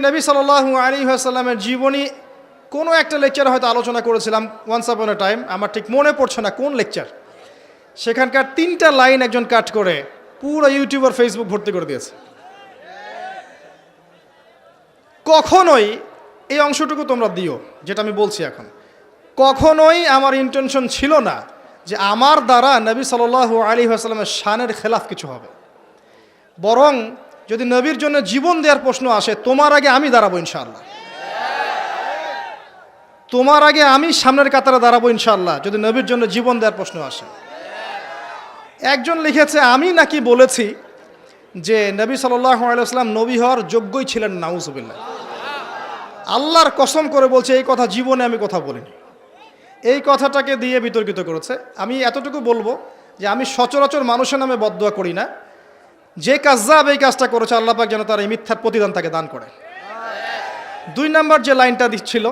নবী সাল্লাল্লাহু আলাইহি ওয়াসাল্লামের জীবনী কোনো একটা লেকচারে হয়তো আলোচনা করেছিলাম ওয়ান্স আপন এ টাইম, আমার ঠিক মনে পড়ছে না কোন লেকচার। সেখানকার 3টা লাইন একজন কাট করে পুরো ইউটিউব আর ফেসবুক ভর্তি করে দিয়েছে। কখনোই এই অংশটুকু তোমরা দিও, যেটা আমি বলছি এখন। কখনোই আমার ইন্টেনশন ছিল না যে আমার দ্বারা নবী সাল্লাল্লাহু আলাইহি ওয়াসাল্লামের শানের খেলাফ কিছু হবে। বরং যদি নবীর জন্য জীবন দেওয়ার প্রশ্ন আসে, তোমার আগে আমি দাঁড়াবো ইনশাআল্লাহ। তোমার আগে আমি সামনের কাতারে দাঁড়াবো ইনশাআল্লাহ যদি নবীর জন্য জীবন দেওয়ার প্রশ্ন আসে। একজন লিখেছে আমি নাকি বলেছি যে নবী সাল্লাল্লাহু আলাইহি ওয়াসাল্লাম নবী হওয়ার যোগ্যই ছিলেন না। নাউজুবিল্লাহ। আল্লাহর কসম করে বলছে এই কথা জীবনে আমি কথা বলিনি। এই কথাটাকে দিয়ে বিতর্কিত করেছে। আমি এতটুকু বলবো যে আমি সচরাচর মানুষের নামে বদদুয়া করি না। যে কাজ্জাব এই কাজটা করেছে আল্লাহ পাক যেন তার এই মিথ্যার প্রতিদান তাকে দান করে। 2 নম্বর যে লাইনটা দিচ্ছিল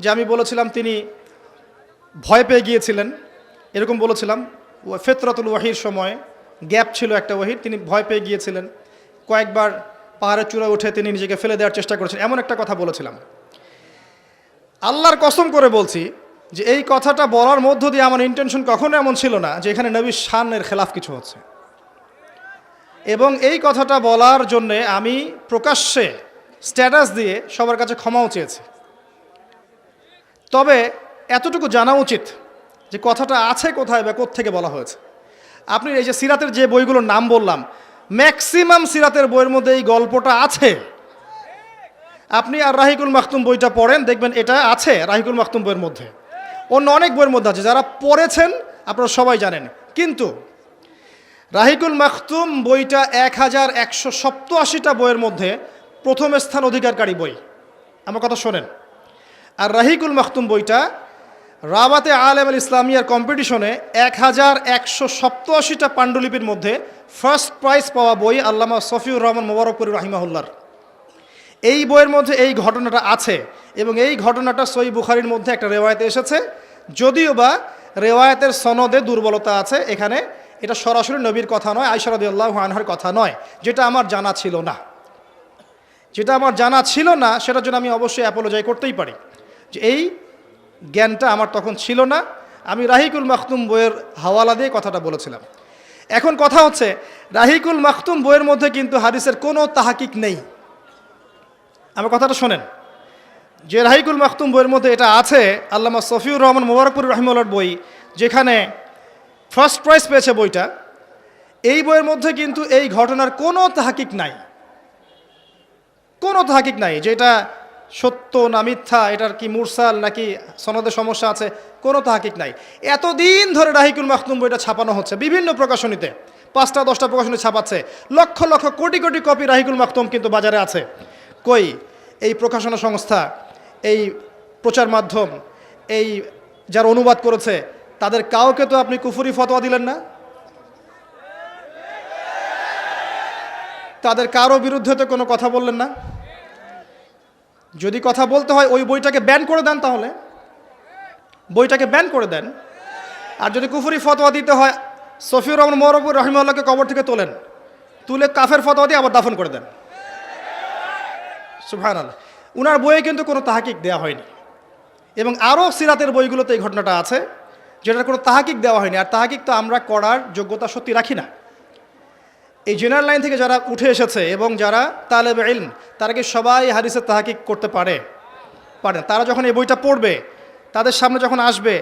যে আমি বলেছিলাম তিনি ভয় পেয়ে গিয়েছিলেন, এরকম বলেছিলাম। ফিতরাতুল ওয়াহির সময় গ্যাপ ছিল একটা ওয়াহির, তিনি ভয় পেয়ে গিয়েছিলেন। কয়েকবার পাহাড়ের চূড়ায় উঠে তিনি নিজেকে ফেলে দেওয়ার চেষ্টা করেছেন, এমন একটা কথা বলেছিলাম। আল্লাহর কসম করে বলছি যে এই কথাটা বলার মধ্য দিয়ে আমার ইন্টেনশন কখনো এমন ছিল না যে এখানে নবীর শানের খেলাফ কিছু হচ্ছে। এবং এই কথাটা বলার জন্যে আমি প্রকাশ্যে স্ট্যাটাস দিয়ে সবার কাছে ক্ষমাও চেয়েছি। তবে এতটুকু জানা উচিত যে কথাটা আছে কোথায় বা কোত্থেকে বলা হয়েছে। আপনি এই যে সিরাতের যে বইগুলোর নাম বললাম, ম্যাক্সিমাম সিরাতের বইয়ের মধ্যে এই গল্পটা আছে। আপনি আর রাহিকুল মাখতুম বইটা পড়েন, দেখবেন এটা আছে রাহিকুল মাখতুম বইয়ের মধ্যে। অন্য অনেক বইয়ের মধ্যে আছে, যারা পড়েছেন আপনারা সবাই জানেন। কিন্তু রাহিকুল মাখতুম বইটা 1187টা বইয়ের মধ্যে প্রথম স্থান অধিকারকারী বই। আমার কথা শোনেন। আর রাহিকুল মাখতুম বইটা রাবাতে আলেম আল ইসলামিয়ার কম্পিটিশনে 1187টা পাণ্ডুলিপির মধ্যে ফার্স্ট প্রাইজ পাওয়া বই আল্লামা সফিউর রহমান মোবারকপুরি রাহিমাহুল্লাহর। এই বইয়ের মধ্যে এই ঘটনাটা আছে এবং এই ঘটনাটা সহিহ বুখারীর মধ্যে একটা রেওয়ায়েতে এসেছে। যদিও বা রেওয়ায়েতের সনদে দুর্বলতা আছে, এখানে এটা সরাসরি নবীর কথা নয়, আয়েশা রাদিয়াল্লাহু আনহার কথা নয়। যেটা আমার জানা ছিল না, সেটার জন্য আমি অবশ্যই অ্যাপোলোজাই করতেই পারি যে এই জ্ঞানটা আমার তখন ছিল না। আমি রাহিকুল মাখতুম বইয়ের হাওয়ালা দিয়ে কথাটা বলেছিলাম। এখন কথা হচ্ছে রাহিকুল মাখতুম বইয়ের মধ্যে কিন্তু হাদিসের কোনো তাহাকিক নেই। আমার কথাটা শোনেন, যে রাহিকুল মাখতুম বইয়ের মধ্যে এটা আছে আল্লামা সফিউর রহমান মোবারকপুরি রাহিমাহুল্লাহর বই, যেখানে ফার্স্ট প্রাইজ পেয়েছে বইটা, এই বইয়ের মধ্যে কিন্তু এই ঘটনার কোনো তাহাকিক নাই যে এটা সত্য না মিথ্যা, এটার কি মুরসাল নাকি সনদে সমস্যা আছে, কোনো তাহাকিক নাই। এতদিন ধরে রাহিকুল মাখতুম বইটা ছাপানো হচ্ছে বিভিন্ন প্রকাশনীতে, 5টা 10টা প্রকাশনী ছাপাচ্ছে, লক্ষ লক্ষ কোটি কোটি কপি রাহিকুল মাখতুম কিন্তু বাজারে আছে। কই এই প্রকাশনা সংস্থা, এই প্রচার মাধ্যম, এই যারা অনুবাদ করেছে তাদের কাউকে তো আপনি কুফরি ফতোয়া দিলেন না, তাদের কারো বিরুদ্ধে তো কোনো কথা বললেন না। যদি কথা বলতে হয় ওই বইটাকে ব্যান করে দেন, তাহলে বইটাকে ব্যান করে দেন। আর যদি কুফরি ফতোয়া দিতে হয় সফিউর রহমান মোবারকপুরি রাহিমাহুল্লাহকে কবর থেকে তুলে কাফের ফতোয়া দিয়ে আবার দাফন করে দেন। সুবহানাল্লাহ। উনার বইয়ে কিন্তু কোনো তাহাকিক দেওয়া হয়নি। এবং আরও সিরাতের বইগুলোতে এই ঘটনাটা আছে যেটার কোনো তাহাকিক দেওয়া হয়নি। আর তাহাকিক তো আমরা করার যোগ্যতা সত্যি রাখি না। এই জেনারেল লাইন থেকে যারা উঠে এসেছে এবং যারা তালেবে ইলম, তারা কি সবাই হাদিসের তাহাকিক করতে পারে? তারা যখন এই বইটা পড়বে, তাদের সামনে যখন আসবে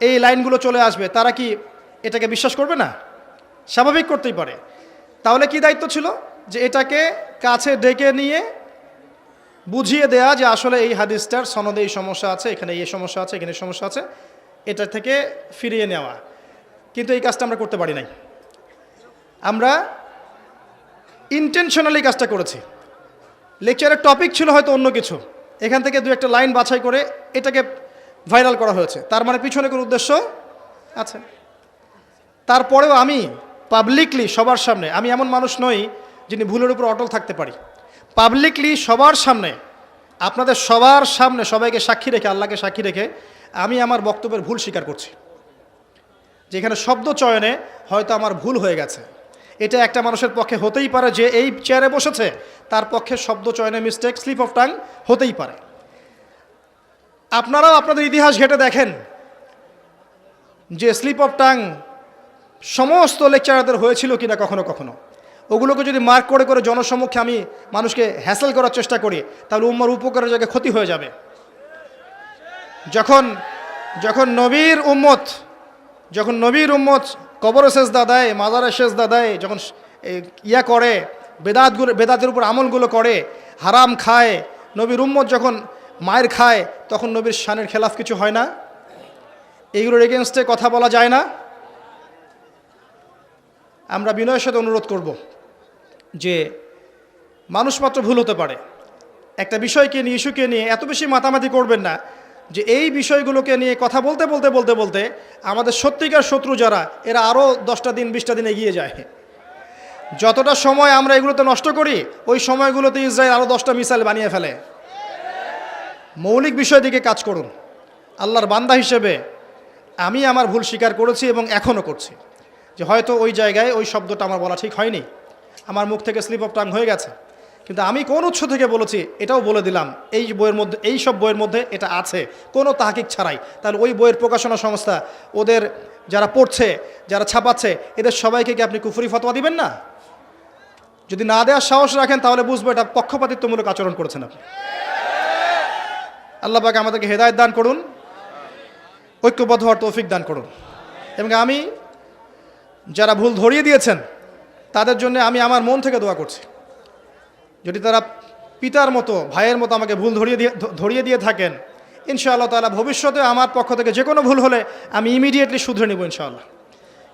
এই লাইনগুলো চলে আসবে, তারা কি এটাকে বিশ্বাস করবে না? স্বাভাবিক করতেই পারে। তাহলে কি দায়িত্ব ছিল? যে এটাকে কাছে ডেকে নিয়ে বুঝিয়ে দেয়া যে আসলে এই হাদিসটার সনদে এই সমস্যা আছে, এখানে এই সমস্যা আছে, এখানে সমস্যা আছে, এটা থেকে ফিরিয়ে নেওয়া। কিন্তু এই কাজটা আমরা করতে পারি নাই। আমরা ইন্টেনশনালি কাজটা করেছি। লেকচারের টপিক ছিল হয়তো অন্য কিছু, এখান থেকে 2-একটা লাইন বাছাই করে এটাকে ভাইরাল করা হয়েছে, তার মানে পিছনে কোনো উদ্দেশ্য আছে। তারপরেও আমি পাবলিকলি সবার সামনে, আমি এমন মানুষ নই যিনি ভুলের উপর অটল থাকতে পারি। পাবলিকলি সবার সামনে, আপনাদের সবার সামনে সবাইকে সাক্ষী রেখে, আল্লাহকে সাক্ষী রেখে আমি আমার বক্তব্যের ভুল স্বীকার করছি। যেখানে শব্দ চয়নে হয়তো আমার ভুল হয়ে গেছে, এটা একটা মানুষের পক্ষে হতেই পারে যে এই চেয়ারে বসেছে তার পক্ষে শব্দ চয়নে মিস্টেক, স্লিপ অফ টাং হতেই পারে। আপনারাও আপনাদের ইতিহাস ঘেঁটে দেখেন যে স্লিপ অফ টাং সমস্ত লেকচারারদের হয়েছিল কিনা কখনো কখনো। ওগুলোকে যদি মার্ক করে করে জনসম্মুখে আমি মানুষকে হ্যাসেল করার চেষ্টা করি তাহলে উম্মার উপকারের জায়গায় ক্ষতি হয়ে যাবে। যখন নবীর উম্মত কবরে সেজদা দেয়, মাজারে সেজদা দেয়, যখন ইয়া করে বেদাতের উপর আমলগুলো করে, হারাম খায়, নবীর উম্মত যখন মায়ের খায়, তখন নবীর শানের খেলাফ কিছু হয় না? এইগুলোর এগেনস্টে কথা বলা যায় না? আমরা বিনয়ের সাথে অনুরোধ করব যে মানুষ মাত্র ভুল হতে পারে, একটা বিষয়কে নিয়ে, ইস্যুকে নিয়ে এত বেশি মাতামাতি করবেন না যে এই বিষয়গুলোকে নিয়ে কথা বলতে বলতে বলতে বলতে আমাদের সত্যিকার শত্রু যারা, এরা আরও 10টা দিন 20টা দিন এগিয়ে যায়। যতটা সময় আমরা এগুলোতে নষ্ট করি, ওই সময়গুলোতে ইসরায়েল আরও 10টা মিসাইল বানিয়ে ফেলে। মৌলিক বিষয় দিকে কাজ করুন। আল্লাহর বান্দা হিসেবে আমি আমার ভুল স্বীকার করেছি এবং এখনও করছি, যে হয়তো ওই জায়গায় ওই শব্দটা আমার বলা ঠিক হয়নি, আমার মুখ থেকে স্লিপ অফ টাং হয়ে গেছে, কিন্তু আমি কোন উৎস থেকে বলেছি এটাও বলে দিলাম। এই বইয়ের মধ্যে, এই সব বইয়ের মধ্যে এটা আছে, কোনো তাহকিক ছাড়াই। তাহলে ওই বইয়ের প্রকাশনা সংস্থা, ওদের যারা পড়ছে, যারা ছাপাচ্ছে, এদের সবাইকে কি আপনি কুফরি ফতোয়া দিবেন না? যদি না দেওয়ার সাহস রাখেন তাহলে বুঝবো এটা পক্ষপাতিত্বমূলক আচরণ করেছেন আপনি। আল্লাহ পাক আমাদেরকে হেদায়েত দান করুন, ঐক্যবদ্ধ হওয়ার তৌফিক দান করুন। এবং আমি যারা ভুল ধরিয়ে দিয়েছেন তাদের জন্য আমি আমার মন থেকে দোয়া করছি। যদি তারা পিতার মতো, ভাইয়ের মতো আমাকে ভুল ধরিয়ে দিয়ে থাকেন, ইনশাআল্লাহ তাআলা ভবিষ্যতে আমার পক্ষ থেকে যে কোনো ভুল হলে আমি ইমিডিয়েটলি শুধরে নেব ইনশাআল্লাহ।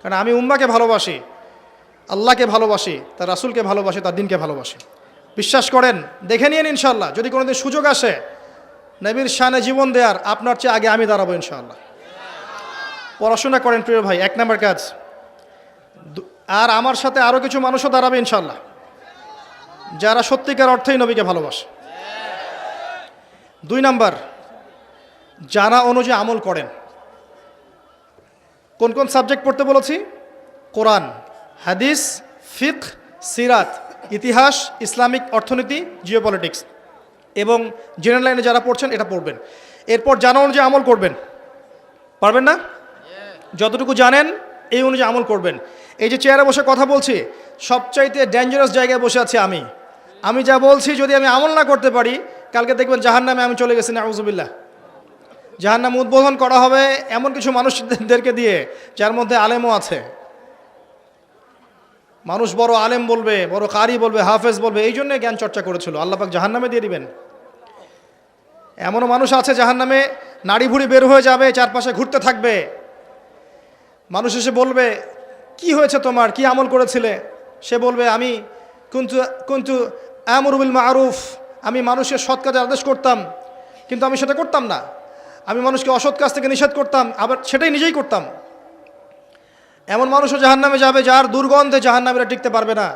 কারণ আমি উম্মাকে ভালোবাসি, আল্লাহকে ভালোবাসি, তার রাসূলকে ভালোবাসি, তার দ্বীনকে ভালোবাসি। বিশ্বাস করেন, দেখে নিন ইনশাআল্লাহ, যদি কোনোদিন সুযোগ আসে নবীর শানে জীবন দেওয়ার, আপনার চেয়ে আগে আমি দাঁড়াবো ইনশাআল্লাহ। পড়াশোনা করেন প্রিয় ভাই, 1 নম্বর কাজ। আর আমার সাথে আরও কিছু মানুষও দাঁড়াবে ইনশাআল্লাহ যারা সত্যিকার অর্থেই নবীকে ভালোবাসে। 2 নম্বর, জানা অনুযায়ী আমল করেন। কোন কোন সাবজেক্ট পড়তে বলেছি? কোরআন, হাদিস, ফিকহ, সিরাত, ইতিহাস, ইসলামিক অর্থনীতি, জিওপলিটিক্স, এবং জেনারেল লাইনে যারা পড়ছেন এটা পড়বেন। এরপর জানা অনুযায়ী আমল করবেন। পারবেন না? যতটুকু জানেন এই অনুযায়ী আমল করবেন। এই যে চেয়ারে বসে কথা বলছি, সবচাইতে ডেঞ্জারাস জায়গায় বসে আছি আমি যা বলছি যদি আমি আমল না করতে পারি, কালকে দেখবেন জাহান্নামে আমি চলে গেছি, নাউযুবিল্লাহ। জাহান্নাম উদ্বোধন করা হবে এমন কিছু মানুষদেরকে দিয়ে যার মধ্যে আলেমও আছে। মানুষ বড় আলেম বলবে, বড় কারি বলবে, হাফেজ বলবে, এই জন্যে জ্ঞান চর্চা করেছিল, আল্লাহ পাক জাহান্নামে দিয়ে দিবেন। এমনও মানুষ আছে জাহান্নামে নাড়ি ভুড়ি বের হয়ে যাবে, চারপাশে ঘুরতে থাকবে। মানুষ এসে বলবে, কি হয়েছে তোমার, কি আমল করেছিলে? সে বলবে, আমি কুনতু আমরু বিল মারুফ, আমি মানুষের সৎ কাজের আদেশ করতাম, কিন্তু আমি সেটা করতাম না। আমি মানুষকে অসৎ কাজ থেকে নিষেধ করতাম, আবার সেটাই নিজেই করতাম। এমন মানুষও জাহান্নামে যাবে যার দুর্গন্ধে জাহান্নামীরা টিকতে পারবে না।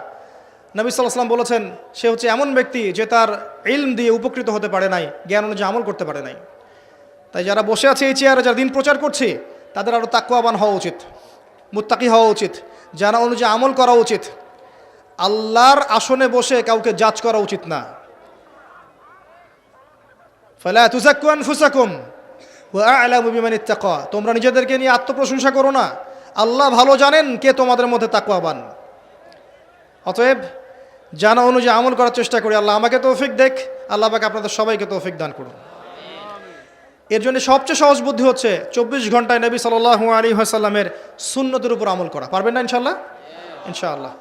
নবী সাল্লাল্লাহু আলাইহি ওয়াসাল্লাম বলেছেন, সে হচ্ছে এমন ব্যক্তি যে তার ইলম দিয়ে উপকৃত হতে পারে নাই, জ্ঞান অনুযায়ী আমল করতে পারে নাই। তাই যারা বসে আছে এই চেয়ারে, যারা দিন প্রচার করছে, তাদের আরও তাকওয়াবান হওয়া উচিত, মুত্তাকি হওয়া উচিত, জানা অনুযায়ী আমল করা উচিত। আল্লাহর আসনে বসে কাউকে জাজ করা উচিত না। ফালা তুযাক্কু আনফুসাকুম ওয়া আ'লামু বিমান ইত্তাকা, তোমরা নিজেদেরকে নিয়ে আত্মপ্রশংসা করো না, আল্লাহ ভালো জানেন কে তোমাদের মধ্যে তাকওয়াবান। অতএব জানা অনুযায়ী আমল করার চেষ্টা করি। আল্লাহ আমাকে তৌফিক দেখ, আল্লাহ পাক আপনাদের সবাইকে তৌফিক দান করুন। এর জন্য সবচেয়ে সহজ বুদ্ধি হচ্ছে 24 ঘন্টায় নবী সাল্লাল্লাহু আলাইহি ওয়াসাল্লামের সুন্নতের উপর আমল করা। পারবেন না ইনশাআল্লাহ? ইনশাআল্লাহ।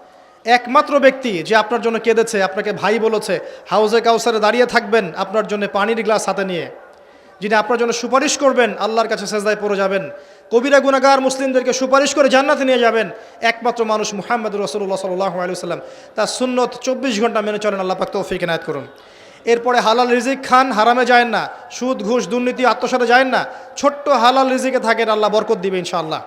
একমাত্র ব্যক্তি যে আপনার জন্য কেঁদেছে, আপনাকে ভাই বলেছে, হাউজে কাউসারে দাঁড়িয়ে থাকবেন আপনার জন্য পানির গ্লাস হাতে নিয়ে, যিনি আপনার জন্য সুপারিশ করবেন, আল্লাহর কাছে সেজদায় পড়ে যাবেন, কবিরা গুনাহগার মুসলিমদেরকে সুপারিশ করে জান্নাতে নিয়ে যাবেন, একমাত্র মানুষ মুহাম্মদুর রাসূলুল্লাহ সাল্লাল্লাহু আলাইহি ওয়াসাল্লাম। তার সুন্নত 24 ঘন্টা মেনে চলেন, আল্লাহ পাক তৌফিক এনায়েত করুন। এরপরে হালাল রিজিক খান, হারামে যায়েন না, সুদ ঘুষ দুর্নীতি আত্মসাতে যায়েন না, ছোট্ট হালাল রিজিকে থাকেন, আল্লাহ বরকত দিবে ইনশাআল্লাহ।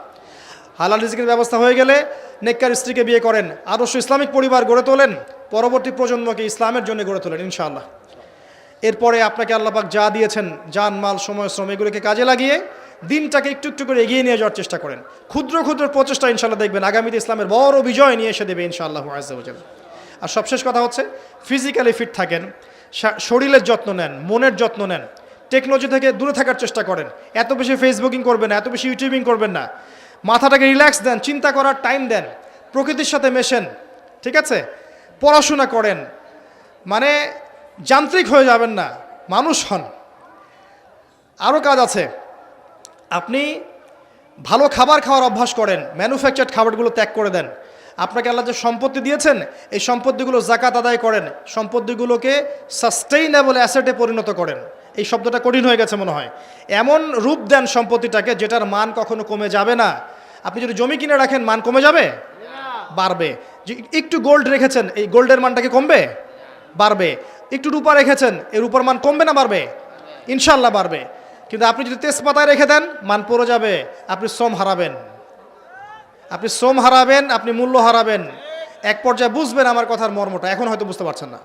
হালাল রিজিকের ব্যবস্থা হয়ে গেলে নেককার স্ত্রীকে বিয়ে করেন, আদর্শ ইসলামিক পরিবার গড়ে তোলেন, পরবর্তী প্রজন্মকে ইসলামের জন্য গড়ে তোলেন ইনশাআল্লাহ। এরপরে আপনাকে আল্লাহ পাক যা দিয়েছেন, জান মাল সময় শ্রম, এগুলোকে কাজে লাগিয়ে দিনটাকে একটু একটু করে এগিয়ে নিয়ে যাওয়ার চেষ্টা করেন। ক্ষুদ্র ক্ষুদ্র প্রচেষ্টা ইনশাল্লাহ দেখবেন আগামীতে ইসলামের বড় বিজয় নিয়ে এসে দেবে ইনশাআল্লাহু আযজা ওয়া জাল্লা। আর সবশেষ কথা হচ্ছে ফিজিক্যালি ফিট থাকেন, শরীরের যত্ন নেন, মনের যত্ন নেন, টেকনোলজি থেকে দূরে থাকার চেষ্টা করেন। এত বেশি ফেসবুকিং করবেন না, এত বেশি ইউটিউবিং করবেন না। মাথাটাকে রিল্যাক্স দেন, চিন্তা করার টাইম দেন, প্রকৃতির সাথে মেশেন, ঠিক আছে? পড়াশোনা করেন, মানে যান্ত্রিক হয়ে যাবেন না, মানুষ হন। আরও কাজ আছে, আপনি ভালো খাবার খাওয়ার অভ্যাস করেন, ম্যানুফ্যাকচার্ড খাবারগুলো ত্যাগ করে দেন। আপনাকে আল্লাহ যে সম্পত্তি দিয়েছেন এই সম্পত্তিগুলো জাকাত আদায় করেন, সম্পত্তিগুলোকে সাস্টেইনেবল অ্যাসেটে পরিণত করেন। এই শব্দটা কঠিন হয়ে গেছে মনে হয়। এমন রূপ দেন সম্পত্তিটাকে যেটার মান কখনো কমে যাবে না। আপনি যদি জমি কিনে রাখেন মান কমে যাবে? বাড়বে। যে একটু গোল্ড রেখেছেন এই গোল্ডের মানটাকে কমবে? বাড়বে। একটু রূপা রেখেছেন এই রূপার মান কমবে না বাড়বে? ইনশাল্লাহ বাড়বে। কিন্তু আপনি যদি তেজপাতায় রেখে দেন মান পড়ে যাবে, আপনি শ্রম হারাবেন, আপনি শ্রম হারাবেন, আপনি মূল্য হারাবেন। এক পর্যায়ে বুঝবেন আমার কথার মর্মটা, এখন হয়তো বুঝতে পারছেন না।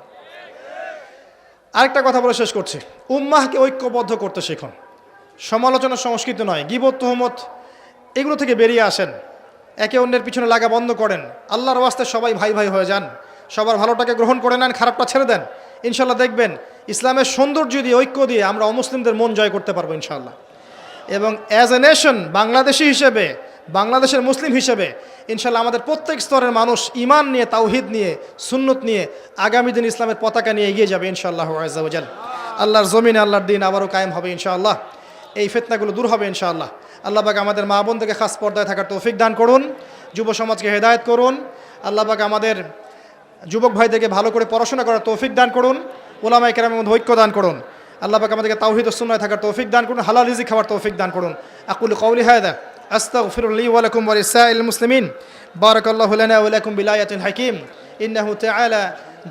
আরেকটা কথা বলে শেষ করছি, উম্মাহকে ঐক্যবদ্ধ করতে শিখুন। সমালোচনা সংস্কৃতি নয়, গীবত তুহমত এগুলো থেকে বেরিয়ে আসেন, একে অন্যের পিছনে লাগা বন্ধ করেন। আল্লাহর ওয়াস্তে সবাই ভাই ভাই হয়ে যান, সবার ভালোটাকে গ্রহণ করে নেন, খারাপটা ছেড়ে দেন। ইনশাল্লাহ দেখবেন ইসলামের সৌন্দর্য দিয়ে, ঐক্য দিয়ে আমরা অমুসলিমদের মন জয় করতে পারবো ইনশাল্লাহ। এবং অ্যাজ এ নেশন, বাংলাদেশি হিসেবে, বাংলাদেশের মুসলিম হিসেবে ইনশাল্লাহ আমাদের প্রত্যেক স্তরের মানুষ ঈমান নিয়ে, তাওহীদ নিয়ে, সুন্নত নিয়ে আগামী দিন ইসলামের পতাকা নিয়ে এগিয়ে যাবে ইনশাআল্লাহু আযজা ওয়া জাল্লা। আল্লাহর জমিনে আল্লাহর দিন আবারও কায়েম হবে ইনশাআল্লাহ। এই ফিতনাগুলো দূর হবে ইনশাআল্লাহ। আল্লাহ পাক আমাদের মা বোনদেরকে খাস পর্দায় থাকার তৌফিক দান করুন, যুব সমাজকে হেদায়েত করুন। আল্লাহ পাক আমাদের যুবক ভাইদেরকে ভালো করে পড়াশোনা করার তৌফিক দান করুন, উলামায়ে কেরামের মধ্যে ঐক্য দান করুন। আল্লাহ পাক আমাদেরকে তাওহীদ ও সুন্নায় থাকার তৌফিক দান করুন, হালাল রিজিক খাওয়ার তৌফিক দান করুন। আকুলু কওলি হাযা আস্তাগফিরুল্লাহ ওয়া লাকুম ওয়া লিসাইরিল মুসলিমিন। বারাকাল্লাহু লানা ওয়া লাকুম বিলায়াতিল হাকীম। ইন্নাহু তাআলা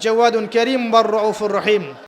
জাওয়াদুন কারীম ওয়ার রাউফুর রহিম।